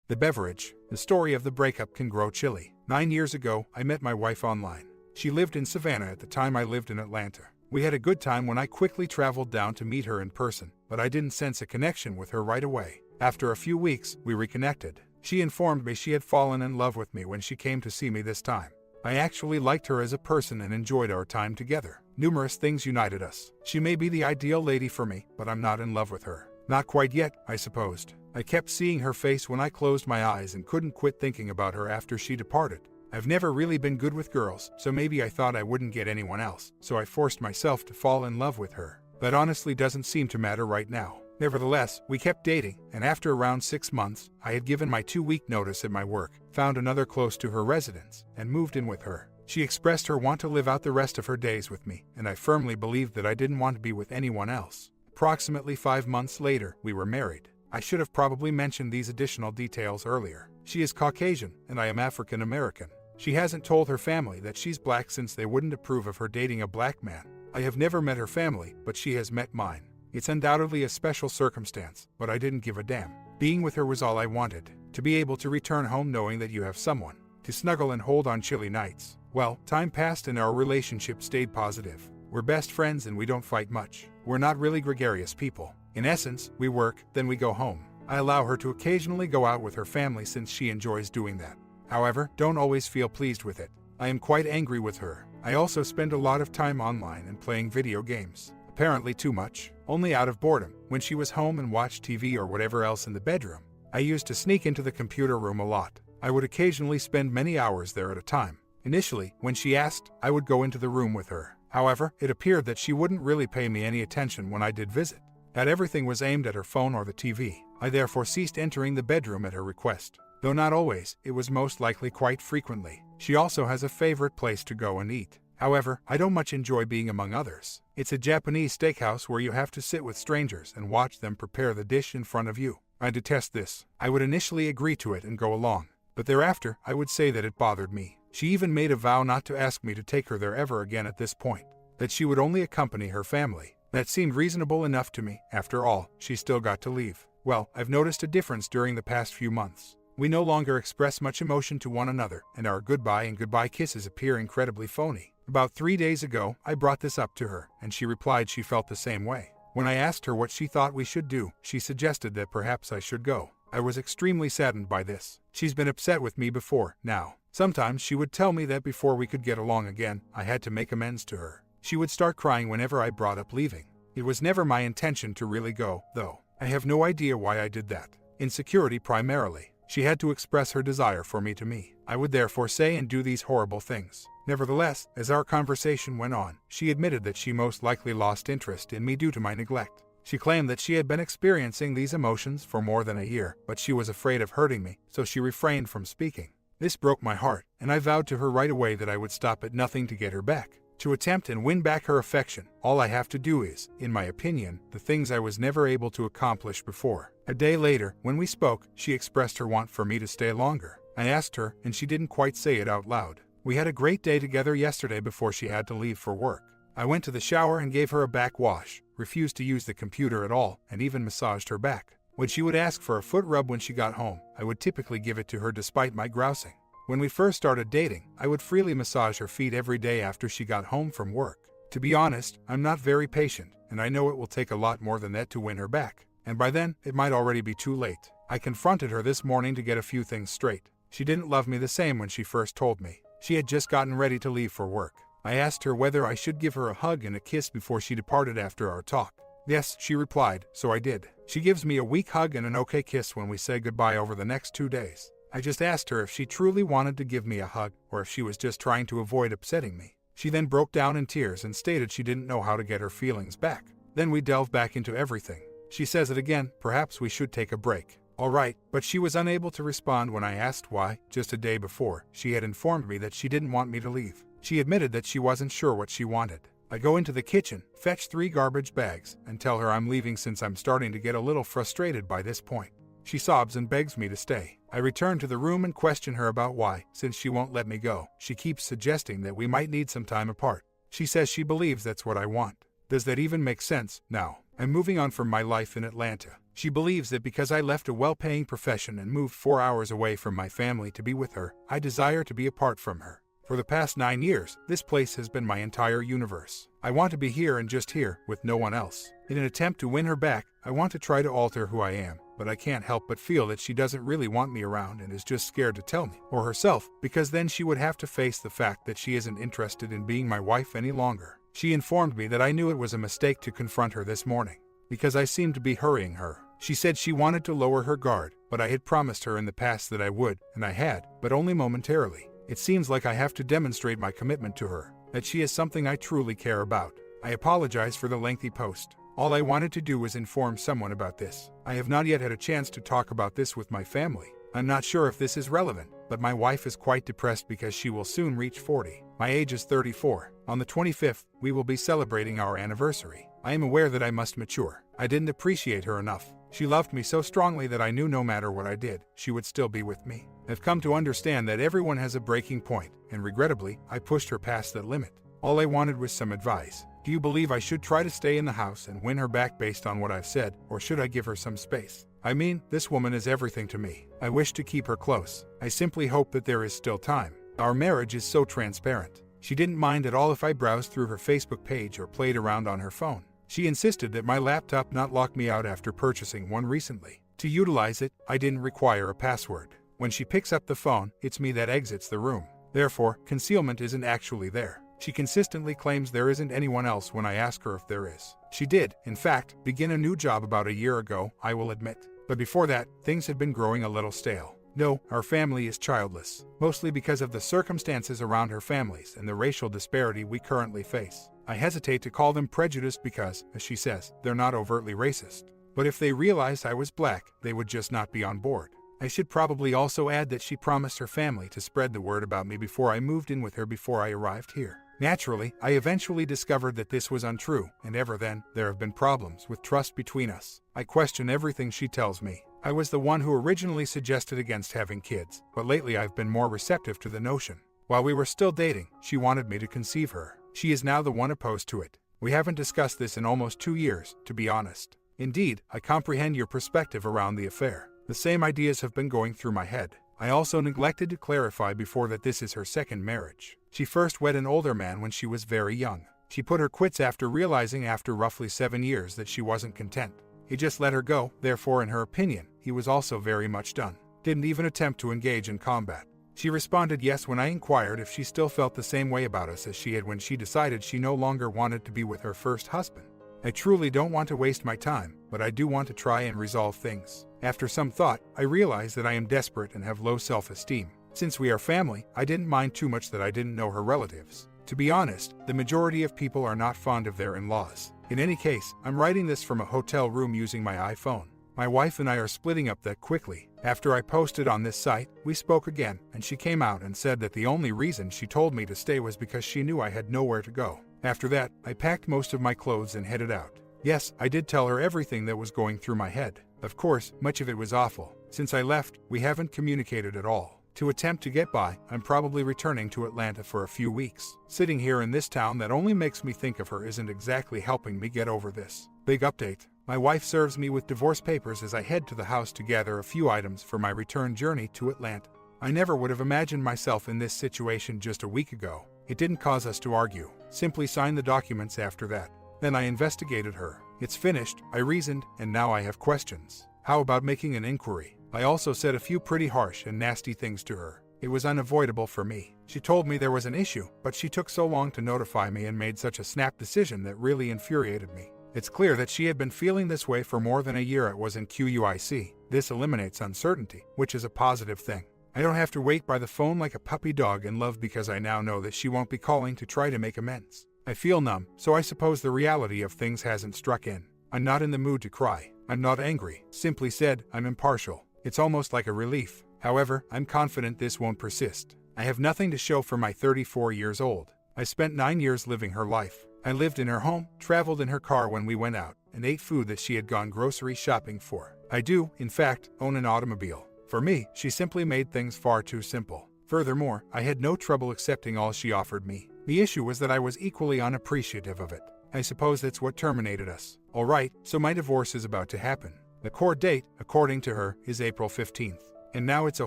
The beverage. The story of the breakup can grow chilly. 9 years ago, I met my wife online. She lived in Savannah at the time I lived in Atlanta. We had a good time when I quickly traveled down to meet her in person, but I didn't sense a connection with her right away. After a few weeks, we reconnected. She informed me she had fallen in love with me when she came to see me this time. I actually liked her as a person and enjoyed our time together. Numerous things united us. She may be the ideal lady for me, but I'm not in love with her. Not quite yet, I supposed. I kept seeing her face when I closed my eyes and couldn't quit thinking about her after she departed. I've never really been good with girls, so maybe I thought I wouldn't get anyone else, so I forced myself to fall in love with her. That honestly doesn't seem to matter right now. Nevertheless, we kept dating, and after around 6 months, I had given my 2-week notice at my work, found another close to her residence, and moved in with her. She expressed her want to live out the rest of her days with me, and I firmly believed that I didn't want to be with anyone else. Approximately 5 months later, we were married. I should have probably mentioned these additional details earlier. She is Caucasian, and I am African American. She hasn't told her family that she's black since they wouldn't approve of her dating a black man. I have never met her family, but she has met mine. It's undoubtedly a special circumstance, but I didn't give a damn. Being with her was all I wanted. To be able to return home knowing that you have someone to snuggle and hold on chilly nights. Well, time passed and our relationship stayed positive. We're best friends and we don't fight much. We're not really gregarious people. In essence, we work, then we go home. I allow her to occasionally go out with her family since she enjoys doing that. However, don't always feel pleased with it. I am quite angry with her. I also spend a lot of time online and playing video games. Apparently too much. Only out of boredom. When she was home and watched TV or whatever else in the bedroom, I used to sneak into the computer room a lot. I would occasionally spend many hours there at a time. Initially, when she asked, I would go into the room with her. However, it appeared that she wouldn't really pay me any attention when I did visit. That everything was aimed at her phone or the TV. I therefore ceased entering the bedroom at her request. Though not always, it was most likely quite frequently. She also has a favorite place to go and eat. However, I don't much enjoy being among others. It's a Japanese steakhouse where you have to sit with strangers and watch them prepare the dish in front of you. I detest this. I would initially agree to it and go along, but thereafter I would say that it bothered me. She even made a vow not to ask me to take her there ever again at this point, that she would only accompany her family. That seemed reasonable enough to me. After all, she still got to leave. Well, I've noticed a difference during the past few months. We no longer express much emotion to one another, and our goodbye and goodbye kisses appear incredibly phony. About 3 days ago, I brought this up to her, and she replied she felt the same way. When I asked her what she thought we should do, she suggested that perhaps I should go. I was extremely saddened by this. She's been upset with me before, now. Sometimes she would tell me that before we could get along again, I had to make amends to her. She would start crying whenever I brought up leaving. It was never my intention to really go, though. I have no idea why I did that. Insecurity primarily. She had to express her desire for me to me. I would therefore say and do these horrible things. Nevertheless, as our conversation went on, she admitted that she most likely lost interest in me due to my neglect. She claimed that she had been experiencing these emotions for more than a year, but she was afraid of hurting me, so she refrained from speaking. This broke my heart, and I vowed to her right away that I would stop at nothing to get her back. To attempt and win back her affection, all I have to do is, in my opinion, the things I was never able to accomplish before. A day later, when we spoke, she expressed her want for me to stay longer. I asked her, and she didn't quite say it out loud. We had a great day together yesterday before she had to leave for work. I went to the shower and gave her a back wash, refused to use the computer at all, and even massaged her back. When she would ask for a foot rub when she got home, I would typically give it to her despite my grousing. When we first started dating, I would freely massage her feet every day after she got home from work. To be honest, I'm not very patient, and I know it will take a lot more than that to win her back. And by then, it might already be too late. I confronted her this morning to get a few things straight. She didn't love me the same when she first told me. She had just gotten ready to leave for work. I asked her whether I should give her a hug and a kiss before she departed after our talk. Yes, she replied, so I did. She gives me a weak hug and an okay kiss when we say goodbye over the next 2 days. I just asked her if she truly wanted to give me a hug, or if she was just trying to avoid upsetting me. She then broke down in tears and stated she didn't know how to get her feelings back. Then we delved back into everything. She says it again, perhaps we should take a break. All right, but she was unable to respond when I asked why. Just a day before, she had informed me that she didn't want me to leave. She admitted that she wasn't sure what she wanted. I go into the kitchen, fetch 3 garbage bags, and tell her I'm leaving since I'm starting to get a little frustrated by this point. She sobs and begs me to stay. I return to the room and question her about why, since she won't let me go. She keeps suggesting that we might need some time apart. She says she believes that's what I want. Does that even make sense? Now, I'm moving on from my life in Atlanta. She believes that because I left a well-paying profession and moved 4 hours away from my family to be with her, I desire to be apart from her. For the past 9 years, this place has been my entire universe. I want to be here and just here, with no one else. In an attempt to win her back, I want to try to alter who I am, but I can't help but feel that she doesn't really want me around and is just scared to tell me, or herself, because then she would have to face the fact that she isn't interested in being my wife any longer. She informed me that I knew it was a mistake to confront her this morning, because I seemed to be hurrying her. She said she wanted to lower her guard, but I had promised her in the past that I would, and I had, but only momentarily. It seems like I have to demonstrate my commitment to her, that she is something I truly care about. I apologize for the lengthy post. All I wanted to do was inform someone about this. I have not yet had a chance to talk about this with my family. I'm not sure if this is relevant, but my wife is quite depressed because she will soon reach 40. My age is 34. On the 25th, we will be celebrating our anniversary. I am aware that I must mature. I didn't appreciate her enough. She loved me so strongly that I knew no matter what I did, she would still be with me. I've come to understand that everyone has a breaking point, and regrettably, I pushed her past that limit. All I wanted was some advice. Do you believe I should try to stay in the house and win her back based on what I've said, or should I give her some space? I mean, this woman is everything to me. I wish to keep her close. I simply hope that there is still time. Our marriage is so transparent. She didn't mind at all if I browsed through her Facebook page or played around on her phone. She insisted that my laptop not lock me out after purchasing one recently. To utilize it, I didn't require a password. When she picks up the phone, it's me that exits the room. Therefore, concealment isn't actually there. She consistently claims there isn't anyone else when I ask her if there is. She did, in fact, begin a new job about a year ago, I will admit. But before that, things had been growing a little stale. No, our family is childless, mostly because of the circumstances around her families and the racial disparity we currently face. I hesitate to call them prejudiced because, as she says, they're not overtly racist. But if they realized I was black, they would just not be on board. I should probably also add that she promised her family to spread the word about me before I moved in with her before I arrived here. Naturally, I eventually discovered that this was untrue, and ever then, there have been problems with trust between us. I question everything she tells me. I was the one who originally suggested against having kids, but lately I've been more receptive to the notion. While we were still dating, she wanted me to conceive her. She is now the one opposed to it. We haven't discussed this in almost 2 years, to be honest. Indeed, I comprehend your perspective around the affair. The same ideas have been going through my head. I also neglected to clarify before that this is her second marriage. She first wed an older man when she was very young. She put her quits after realizing after roughly 7 years that she wasn't content. He just let her go, therefore in her opinion, he was also very much done. Didn't even attempt to engage in combat. She responded yes when I inquired if she still felt the same way about us as she had when she decided she no longer wanted to be with her first husband. I truly don't want to waste my time, but I do want to try and resolve things. After some thought, I realize that I am desperate and have low self-esteem. Since we are family, I didn't mind too much that I didn't know her relatives. To be honest, the majority of people are not fond of their in-laws. In any case, I'm writing this from a hotel room using my iPhone. My wife and I are splitting up that quickly. After I posted on this site, we spoke again, and she came out and said that the only reason she told me to stay was because she knew I had nowhere to go. After that, I packed most of my clothes and headed out. Yes, I did tell her everything that was going through my head. Of course, much of it was awful. Since I left, we haven't communicated at all. To attempt to get by, I'm probably returning to Atlanta for a few weeks. Sitting here in this town that only makes me think of her isn't exactly helping me get over this. Big update. My wife serves me with divorce papers as I head to the house to gather a few items for my return journey to Atlanta. I never would have imagined myself in this situation just a week ago. It didn't cause us to argue. Simply signed the documents after that. Then I investigated her. It's finished, I reasoned, and now I have questions. How about making an inquiry? I also said a few pretty harsh and nasty things to her. It was unavoidable for me. She told me there was an issue, but she took so long to notify me and made such a snap decision that really infuriated me. It's clear that she had been feeling this way for more than a year. It was in QUIC. This eliminates uncertainty, which is a positive thing. I don't have to wait by the phone like a puppy dog in love because I now know that she won't be calling to try to make amends. I feel numb, so I suppose the reality of things hasn't struck in. I'm not in the mood to cry. I'm not angry. Simply said, I'm impartial. It's almost like a relief. However, I'm confident this won't persist. I have nothing to show for my 34 years old. I spent 9 years living her life. I lived in her home, traveled in her car when we went out, and ate food that she had gone grocery shopping for. I do, in fact, own an automobile. For me, she simply made things far too simple. Furthermore, I had no trouble accepting all she offered me. The issue was that I was equally unappreciative of it. I suppose that's what terminated us. Alright, so my divorce is about to happen. The court date, according to her, is April 15th. And now it's a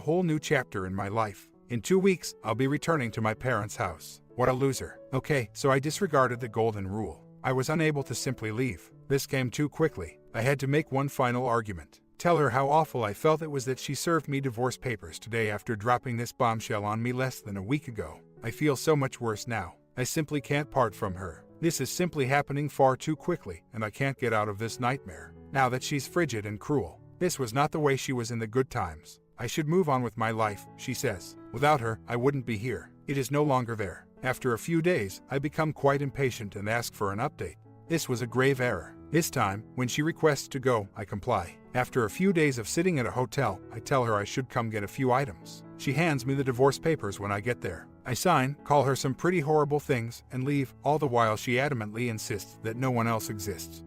whole new chapter in my life. In 2 weeks, I'll be returning to my parents' house. What a loser. Okay, so I disregarded the golden rule. I was unable to simply leave. This came too quickly. I had to make one final argument. Tell her how awful I felt it was that she served me divorce papers today after dropping this bombshell on me less than a week ago. I feel so much worse now. I simply can't part from her. This is simply happening far too quickly, and I can't get out of this nightmare. Now that she's frigid and cruel. This was not the way she was in the good times. I should move on with my life, she says. Without her, I wouldn't be here. It is no longer there. After a few days, I become quite impatient and ask for an update. This was a grave error. This time, when she requests to go, I comply. After a few days of sitting at a hotel, I tell her I should come get a few items. She hands me the divorce papers when I get there. I sign, call her some pretty horrible things, and leave, all the while she adamantly insists that no one else exists.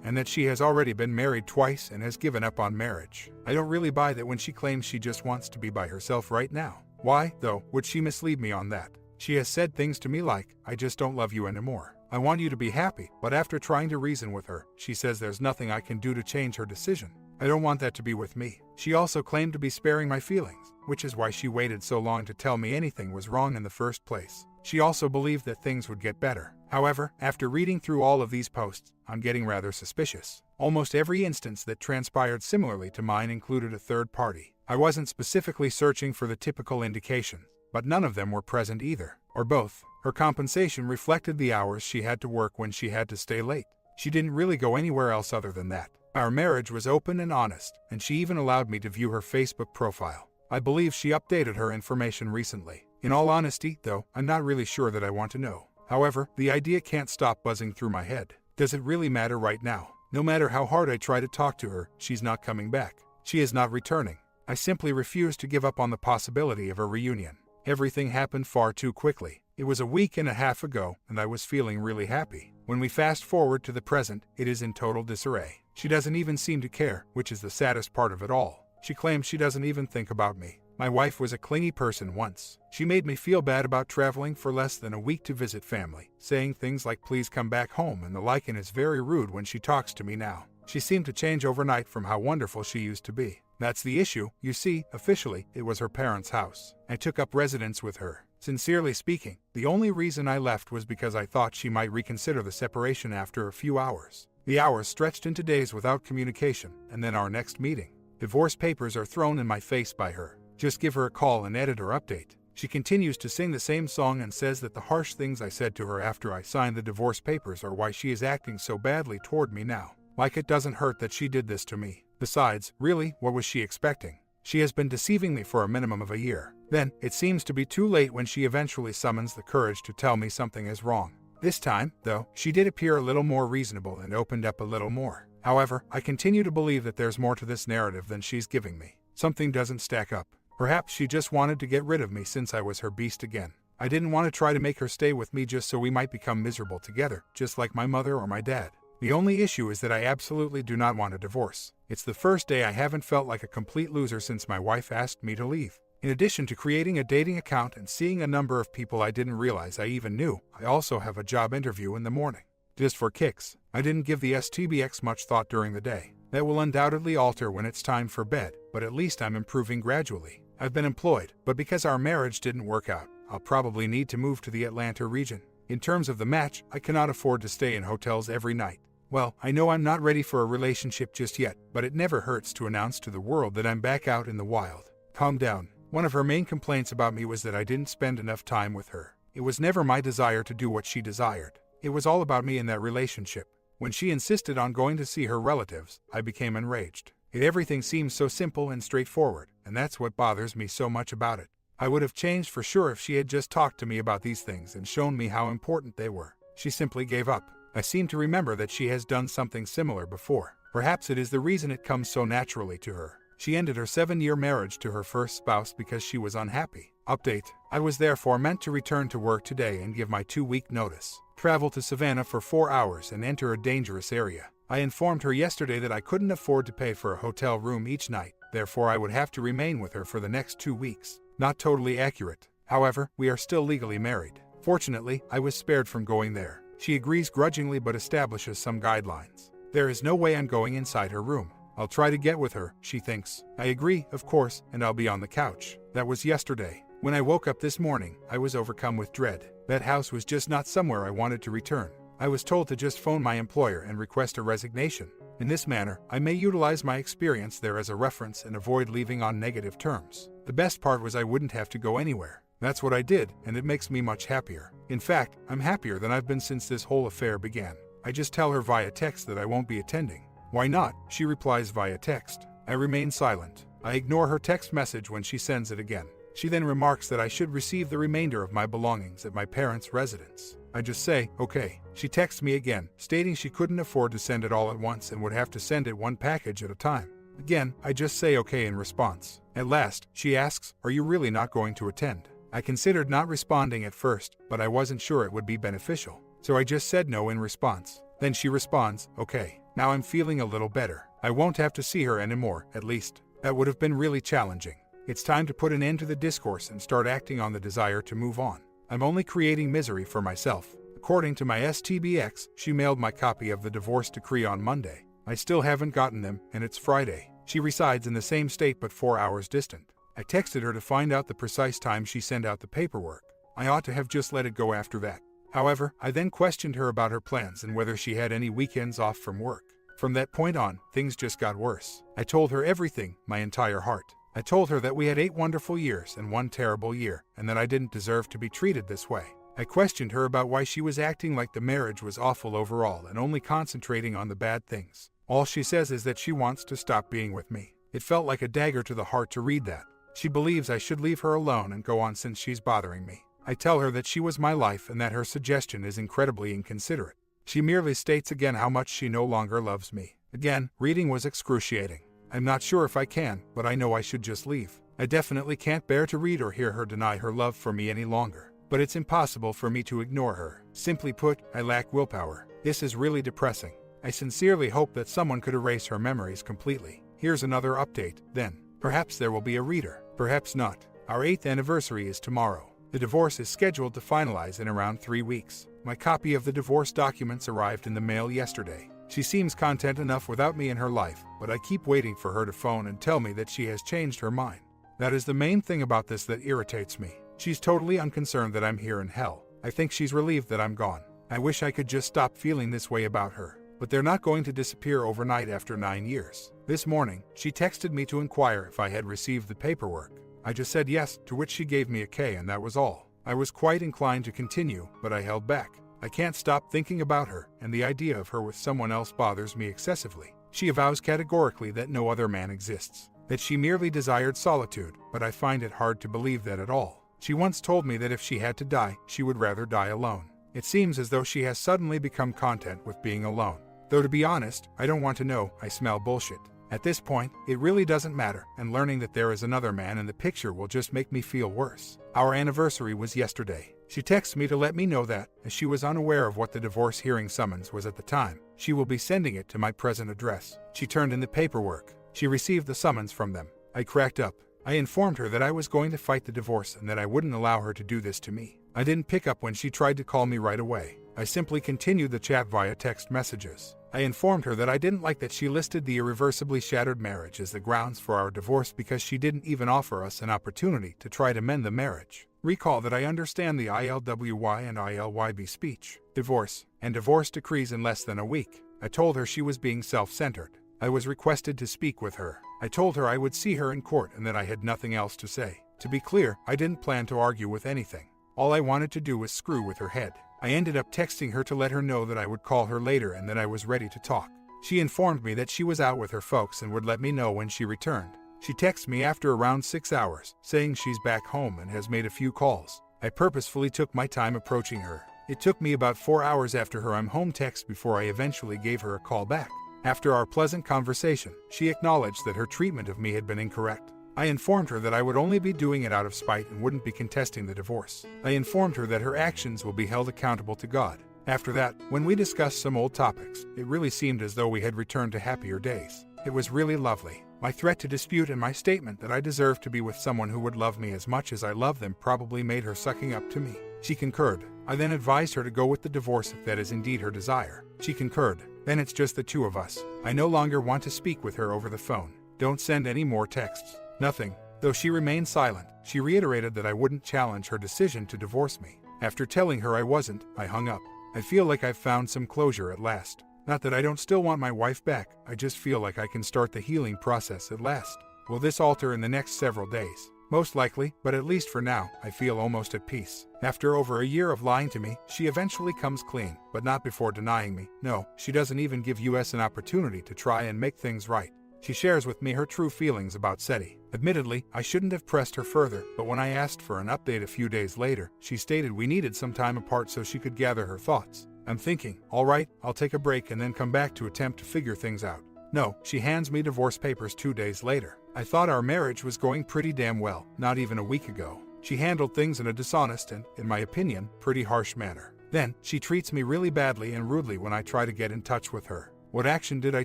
And that she has already been married twice and has given up on marriage. I don't really buy that when she claims she just wants to be by herself right now. Why, though, would she mislead me on that? She has said things to me like, I just don't love you anymore. I want you to be happy, but after trying to reason with her, she says there's nothing I can do to change her decision. I don't want that to be with me. She also claimed to be sparing my feelings, which is why she waited so long to tell me anything was wrong in the first place. She also believed that things would get better. However, after reading through all of these posts, I'm getting rather suspicious. Almost every instance that transpired similarly to mine included a third party. I wasn't specifically searching for the typical indication, but none of them were present either, or both. Her compensation reflected the hours she had to work when she had to stay late. She didn't really go anywhere else other than that. Our marriage was open and honest, and she even allowed me to view her Facebook profile. I believe she updated her information recently. In all honesty, though, I'm not really sure that I want to know. However, the idea can't stop buzzing through my head. Does it really matter right now? No matter how hard I try to talk to her, she's not coming back. She is not returning. I simply refuse to give up on the possibility of a reunion. Everything happened far too quickly. It was a week and a half ago, and I was feeling really happy. When we fast forward to the present, it is in total disarray. She doesn't even seem to care, which is the saddest part of it all. She claims she doesn't even think about me. My wife was a clingy person once. She made me feel bad about traveling for less than a week to visit family, saying things like please come back home and the like, and is very rude when she talks to me now. She seemed to change overnight from how wonderful she used to be. That's the issue. You see, officially, it was her parents' house. I took up residence with her. Sincerely speaking, the only reason I left was because I thought she might reconsider the separation after a few hours. The hours stretched into days without communication, and then our next meeting. Divorce papers are thrown in my face by her. Just give her a call and edit or update. She continues to sing the same song and says that the harsh things I said to her after I signed the divorce papers are why she is acting so badly toward me now. Like it doesn't hurt that she did this to me. Besides, really, what was she expecting? She has been deceiving me for a minimum of a year. Then, it seems to be too late when she eventually summons the courage to tell me something is wrong. This time, though, she did appear a little more reasonable and opened up a little more. However, I continue to believe that there's more to this narrative than she's giving me. Something doesn't stack up. Perhaps she just wanted to get rid of me since I was her beast again. I didn't want to try to make her stay with me just so we might become miserable together, just like my mother or my dad. The only issue is that I absolutely do not want a divorce. It's the first day I haven't felt like a complete loser since my wife asked me to leave. In addition to creating a dating account and seeing a number of people I didn't realize I even knew, I also have a job interview in the morning. Just for kicks, I didn't give the STBX much thought during the day. That will undoubtedly alter when it's time for bed, but at least I'm improving gradually. I've been employed, but because our marriage didn't work out, I'll probably need to move to the Atlanta region. In terms of the match, I cannot afford to stay in hotels every night. Well, I know I'm not ready for a relationship just yet, but it never hurts to announce to the world that I'm back out in the wild. Calm down. One of her main complaints about me was that I didn't spend enough time with her. It was never my desire to do what she desired. It was all about me in that relationship. When she insisted on going to see her relatives, I became enraged. Everything seems so simple and straightforward, and that's what bothers me so much about it. I would have changed for sure if she had just talked to me about these things and shown me how important they were. She simply gave up. I seem to remember that she has done something similar before. Perhaps it is the reason it comes so naturally to her. She ended her 7-year marriage to her first spouse because she was unhappy. Update: I was therefore meant to return to work today and give my 2-week notice. Travel to Savannah for 4 hours and enter a dangerous area. I informed her yesterday that I couldn't afford to pay for a hotel room each night, therefore I would have to remain with her for the next 2 weeks. Not totally accurate. However, we are still legally married. Fortunately, I was spared from going there. She agrees grudgingly but establishes some guidelines. There is no way I'm going inside her room. I'll try to get with her, she thinks. I agree, of course, and I'll be on the couch. That was yesterday. When I woke up this morning, I was overcome with dread. That house was just not somewhere I wanted to return. I was told to just phone my employer and request a resignation. In this manner, I may utilize my experience there as a reference and avoid leaving on negative terms. The best part was I wouldn't have to go anywhere. That's what I did, and it makes me much happier. In fact, I'm happier than I've been since this whole affair began. I just tell her via text that I won't be attending. Why not? She replies via text. I remain silent. I ignore her text message when she sends it again. She then remarks that I should receive the remainder of my belongings at my parents' residence. I just say, okay. She texts me again, stating she couldn't afford to send it all at once and would have to send it one package at a time. Again, I just say okay in response. At last, she asks, are you really not going to attend? I considered not responding at first, but I wasn't sure it would be beneficial. So I just said no in response. Then she responds, okay. Now I'm feeling a little better. I won't have to see her anymore, at least. That would have been really challenging. It's time to put an end to the discourse and start acting on the desire to move on. I'm only creating misery for myself. According to my STBX, she mailed my copy of the divorce decree on Monday. I still haven't gotten them, and it's Friday. She resides in the same state but 4 hours distant. I texted her to find out the precise time she sent out the paperwork. I ought to have just let it go after that. However, I then questioned her about her plans and whether she had any weekends off from work. From that point on, things just got worse. I told her everything, my entire heart. I told her that we had 8 wonderful years and 1 terrible year, and that I didn't deserve to be treated this way. I questioned her about why she was acting like the marriage was awful overall and only concentrating on the bad things. All she says is that she wants to stop being with me. It felt like a dagger to the heart to read that. She believes I should leave her alone and go on since she's bothering me. I tell her that she was my life and that her suggestion is incredibly inconsiderate. She merely states again how much she no longer loves me. Again, reading was excruciating. I'm not sure if I can, but I know I should just leave. I definitely can't bear to read or hear her deny her love for me any longer. But it's impossible for me to ignore her. Simply put, I lack willpower. This is really depressing. I sincerely hope that someone could erase her memories completely. Here's another update, then. Perhaps there will be a reader. Perhaps not. Our 8th anniversary is tomorrow. The divorce is scheduled to finalize in around 3 weeks. My copy of the divorce documents arrived in the mail yesterday. She seems content enough without me in her life, but I keep waiting for her to phone and tell me that she has changed her mind. That is the main thing about this that irritates me. She's totally unconcerned that I'm here in hell. I think she's relieved that I'm gone. I wish I could just stop feeling this way about her. But they're not going to disappear overnight after 9 years. This morning, she texted me to inquire if I had received the paperwork. I just said yes, to which she gave me a K, and that was all. I was quite inclined to continue, but I held back. I can't stop thinking about her, and the idea of her with someone else bothers me excessively. She avows categorically that no other man exists, that she merely desired solitude, but I find it hard to believe that at all. She once told me that if she had to die, she would rather die alone. It seems as though she has suddenly become content with being alone. Though to be honest, I don't want to know, I smell bullshit. At this point, it really doesn't matter, and learning that there is another man in the picture will just make me feel worse. Our anniversary was yesterday. She texts me to let me know that, as she was unaware of what the divorce hearing summons was at the time, she will be sending it to my present address. She turned in the paperwork. She received the summons from them. I cracked up. I informed her that I was going to fight the divorce and that I wouldn't allow her to do this to me. I didn't pick up when she tried to call me right away. I simply continued the chat via text messages. I informed her that I didn't like that she listed the irreversibly shattered marriage as the grounds for our divorce because she didn't even offer us an opportunity to try to mend the marriage. Recall that I understand the ILWY and ILYB speech, divorce, and divorce decrees in less than a week. I told her she was being self-centered. I was requested to speak with her. I told her I would see her in court and that I had nothing else to say. To be clear, I didn't plan to argue with anything. All I wanted to do was screw with her head. I ended up texting her to let her know that I would call her later and that I was ready to talk. She informed me that she was out with her folks and would let me know when she returned. She texted me after around 6 hours, saying she's back home and has made a few calls. I purposefully took my time approaching her. It took me about 4 hours after her "I'm home" text before I eventually gave her a call back. After our pleasant conversation, she acknowledged that her treatment of me had been incorrect. I informed her that I would only be doing it out of spite and wouldn't be contesting the divorce. I informed her that her actions will be held accountable to God. After that, when we discussed some old topics, it really seemed as though we had returned to happier days. It was really lovely. My threat to dispute and my statement that I deserved to be with someone who would love me as much as I love them probably made her sucking up to me. She concurred. I then advised her to go with the divorce if that is indeed her desire. She concurred. Then it's just the two of us. I no longer want to speak with her over the phone. Don't send any more texts. Nothing. Though she remained silent, she reiterated that I wouldn't challenge her decision to divorce me. After telling her I wasn't, I hung up. I feel like I've found some closure at last. Not that I don't still want my wife back, I just feel like I can start the healing process at last. Will this alter in the next several days? Most likely, but at least for now, I feel almost at peace. After over a year of lying to me, she eventually comes clean, but not before denying me. No, she doesn't even give us an opportunity to try and make things right. She shares with me her true feelings about SETI. Admittedly, I shouldn't have pressed her further, but when I asked for an update a few days later, she stated we needed some time apart so she could gather her thoughts. I'm thinking, alright, I'll take a break and then come back to attempt to figure things out. No, she hands me divorce papers 2 days later. I thought our marriage was going pretty damn well, not even a week ago. She handled things in a dishonest and, in my opinion, pretty harsh manner. Then, she treats me really badly and rudely when I try to get in touch with her. What action did I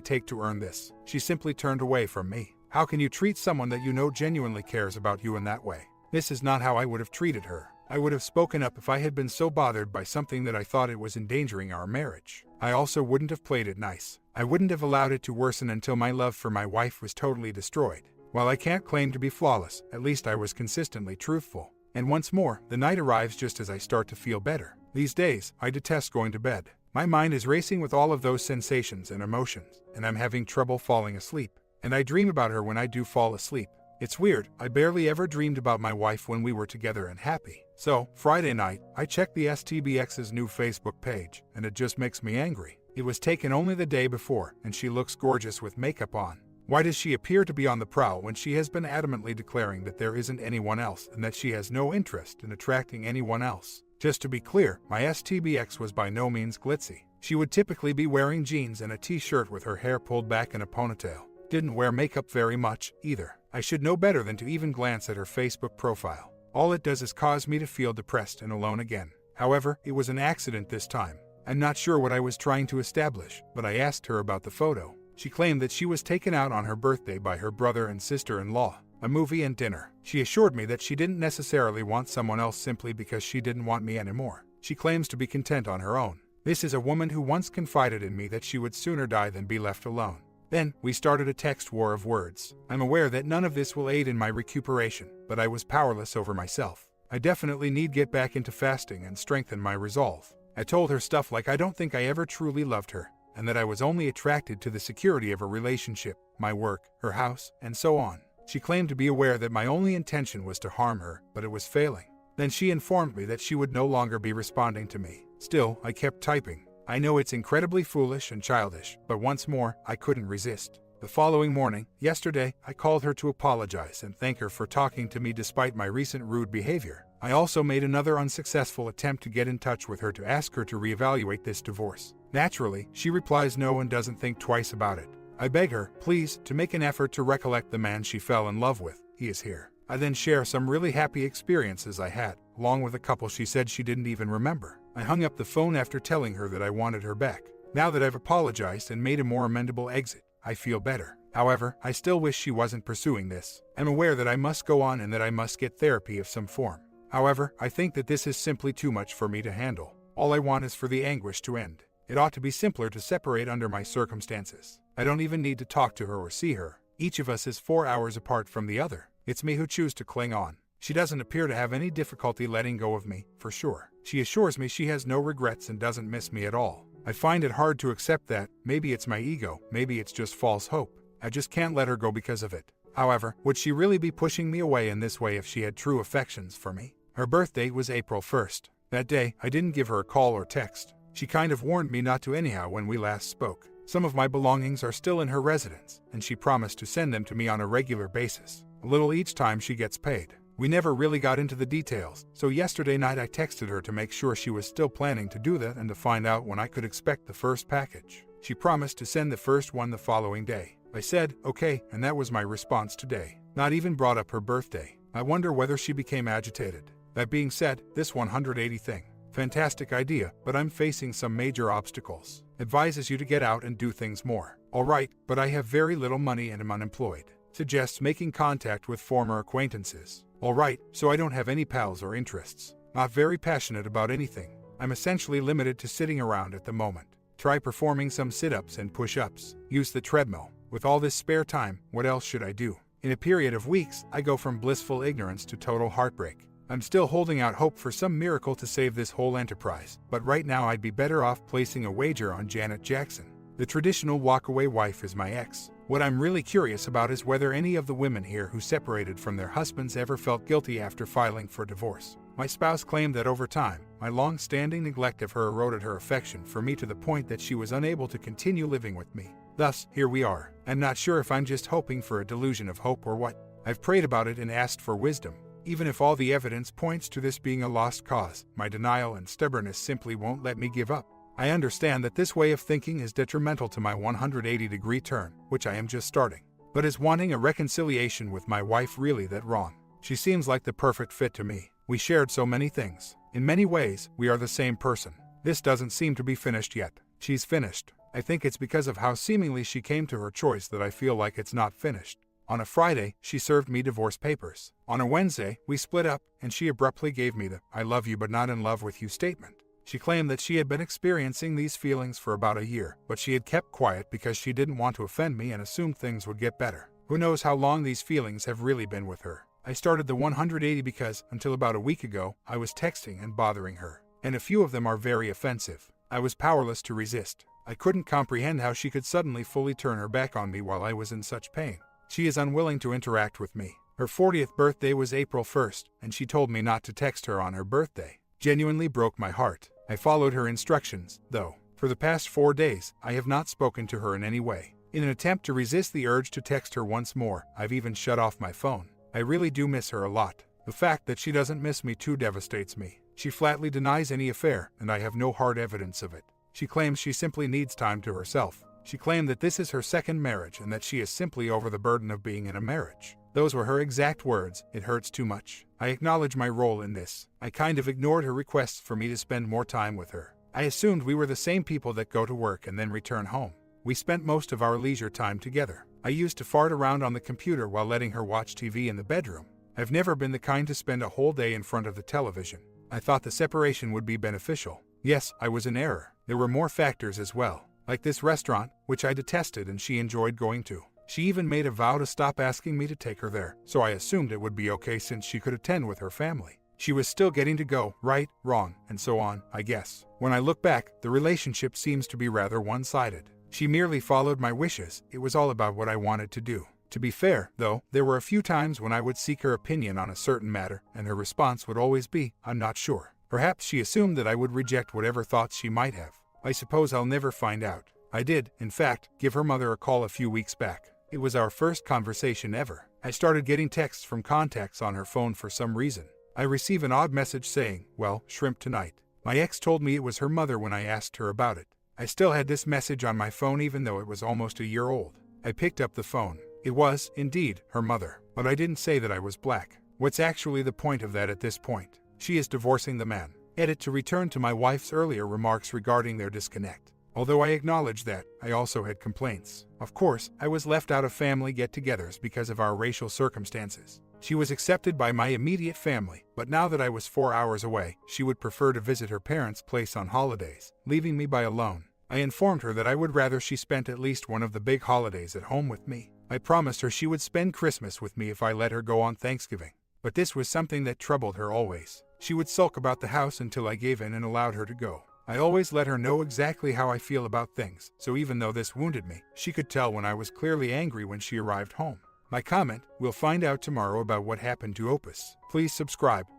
take to earn this? She simply turned away from me. How can you treat someone that you know genuinely cares about you in that way? This is not how I would have treated her. I would have spoken up if I had been so bothered by something that I thought it was endangering our marriage. I also wouldn't have played it nice. I wouldn't have allowed it to worsen until my love for my wife was totally destroyed. While I can't claim to be flawless, at least I was consistently truthful. And once more, the night arrives just as I start to feel better. These days, I detest going to bed. My mind is racing with all of those sensations and emotions, and I'm having trouble falling asleep. And I dream about her when I do fall asleep. It's weird, I barely ever dreamed about my wife when we were together and happy. So, Friday night, I checked the STBX's new Facebook page, and it just makes me angry. It was taken only the day before, and she looks gorgeous with makeup on. Why does she appear to be on the prowl when she has been adamantly declaring that there isn't anyone else and that she has no interest in attracting anyone else? Just to be clear, my STBX was by no means glitzy. She would typically be wearing jeans and a t-shirt with her hair pulled back in a ponytail. Didn't wear makeup very much, either. I should know better than to even glance at her Facebook profile. All it does is cause me to feel depressed and alone again. However, it was an accident this time. I'm not sure what I was trying to establish, but I asked her about the photo. She claimed that she was taken out on her birthday by her brother and sister-in-law, a movie and dinner. She assured me that she didn't necessarily want someone else simply because she didn't want me anymore. She claims to be content on her own. This is a woman who once confided in me that she would sooner die than be left alone. Then, we started a text war of words. I'm aware that none of this will aid in my recuperation, but I was powerless over myself. I definitely need to get back into fasting and strengthen my resolve. I told her stuff like I don't think I ever truly loved her, and that I was only attracted to the security of a relationship, my work, her house, and so on. She claimed to be aware that my only intention was to harm her, but it was failing. Then she informed me that she would no longer be responding to me. Still, I kept typing. I know it's incredibly foolish and childish, but once more, I couldn't resist. The following morning, yesterday, I called her to apologize and thank her for talking to me despite my recent rude behavior. I also made another unsuccessful attempt to get in touch with her to ask her to reevaluate this divorce. Naturally, she replies no and doesn't think twice about it. I beg her, please, to make an effort to recollect the man she fell in love with. He is here. I then share some really happy experiences I had, along with a couple she said she didn't even remember. I hung up the phone after telling her that I wanted her back. Now that I've apologized and made a more amendable exit, I feel better. However, I still wish she wasn't pursuing this. I'm aware that I must go on and that I must get therapy of some form. However, I think that this is simply too much for me to handle. All I want is for the anguish to end. It ought to be simpler to separate under my circumstances. I don't even need to talk to her or see her. Each of us is 4 hours apart from the other. It's me who choose to cling on. She doesn't appear to have any difficulty letting go of me, for sure. She assures me she has no regrets and doesn't miss me at all. I find it hard to accept that. Maybe it's my ego, maybe it's just false hope. I just can't let her go because of it. However, would she really be pushing me away in this way if she had true affections for me? Her birthday was April 1st. That day, I didn't give her a call or text. She kind of warned me not to anyhow when we last spoke. Some of my belongings are still in her residence, and she promised to send them to me on a regular basis, a little each time she gets paid. We never really got into the details, so yesterday night I texted her to make sure she was still planning to do that and to find out when I could expect the first package. She promised to send the first one the following day. I said, okay, and that was my response today. Not even brought up her birthday. I wonder whether she became agitated. That being said, this 180 thing. Fantastic idea, but I'm facing some major obstacles. Advises you to get out and do things more. Alright, but I have very little money and am unemployed. Suggests making contact with former acquaintances. Alright, so I don't have any pals or interests. Not very passionate about anything. I'm essentially limited to sitting around at the moment. Try performing some sit-ups and push-ups. Use the treadmill. With all this spare time, what else should I do? In a period of weeks, I go from blissful ignorance to total heartbreak. I'm still holding out hope for some miracle to save this whole enterprise, but right now I'd be better off placing a wager on Janet Jackson. The traditional walk-away wife is my ex. What I'm really curious about is whether any of the women here who separated from their husbands ever felt guilty after filing for divorce. My spouse claimed that over time, my long-standing neglect of her eroded her affection for me to the point that she was unable to continue living with me. Thus, here we are. I'm not sure if I'm just hoping for a delusion of hope or what. I've prayed about it and asked for wisdom. Even if all the evidence points to this being a lost cause, my denial and stubbornness simply won't let me give up. I understand that this way of thinking is detrimental to my 180-degree turn, which I am just starting. But is wanting a reconciliation with my wife really that wrong? She seems like the perfect fit to me. We shared so many things. In many ways, we are the same person. This doesn't seem to be finished yet. She's finished. I think it's because of how seemingly she came to her choice that I feel like it's not finished. On a Friday, she served me divorce papers. On a Wednesday, we split up, and she abruptly gave me the "I love you but not in love with you" statement. She claimed that she had been experiencing these feelings for about a year, but she had kept quiet because she didn't want to offend me and assumed things would get better. Who knows how long these feelings have really been with her. I started the 180 because, until about a week ago, I was texting and bothering her. And a few of them are very offensive. I was powerless to resist. I couldn't comprehend how she could suddenly fully turn her back on me while I was in such pain. She is unwilling to interact with me. Her 40th birthday was April 1st, and she told me not to text her on her birthday. Genuinely broke my heart. I followed her instructions, though. For the past 4 days, I have not spoken to her in any way. In an attempt to resist the urge to text her once more, I've even shut off my phone. I really do miss her a lot. The fact that she doesn't miss me too devastates me. She flatly denies any affair, and I have no hard evidence of it. She claims she simply needs time to herself. She claimed that this is her second marriage and that she is simply over the burden of being in a marriage. Those were her exact words. It hurts too much. I acknowledge my role in this. I kind of ignored her requests for me to spend more time with her. I assumed we were the same people that go to work and then return home. We spent most of our leisure time together. I used to fart around on the computer while letting her watch TV in the bedroom. I've never been the kind to spend a whole day in front of the television. I thought the separation would be beneficial. Yes, I was in error. There were more factors as well. Like this restaurant, which I detested and she enjoyed going to. She even made a vow to stop asking me to take her there, so I assumed it would be okay since she could attend with her family. She was still getting to go, right, wrong, and so on, I guess. When I look back, the relationship seems to be rather one-sided. She merely followed my wishes. It was all about what I wanted to do. To be fair, though, there were a few times when I would seek her opinion on a certain matter, and her response would always be, "I'm not sure." Perhaps she assumed that I would reject whatever thoughts she might have. I suppose I'll never find out. I did, in fact, give her mother a call a few weeks back. It was our first conversation ever. I started getting texts from contacts on her phone for some reason. I receive an odd message saying, "Well, shrimp tonight." My ex told me it was her mother when I asked her about it. I still had this message on my phone even though it was almost a year old. I picked up the phone. It was, indeed, her mother. But I didn't say that I was black. What's actually the point of that at this point? She is divorcing the man. Edit to return to my wife's earlier remarks regarding their disconnect. Although I acknowledge that, I also had complaints. Of course, I was left out of family get-togethers because of our racial circumstances. She was accepted by my immediate family, but now that I was 4 hours away, she would prefer to visit her parents' place on holidays, leaving me by alone. I informed her that I would rather she spent at least one of the big holidays at home with me. I promised her she would spend Christmas with me if I let her go on Thanksgiving. But this was something that troubled her always. She would sulk about the house until I gave in and allowed her to go. I always let her know exactly how I feel about things, so even though this wounded me, she could tell when I was clearly angry when she arrived home. My comment, we'll find out tomorrow about what happened to Opus. Please subscribe.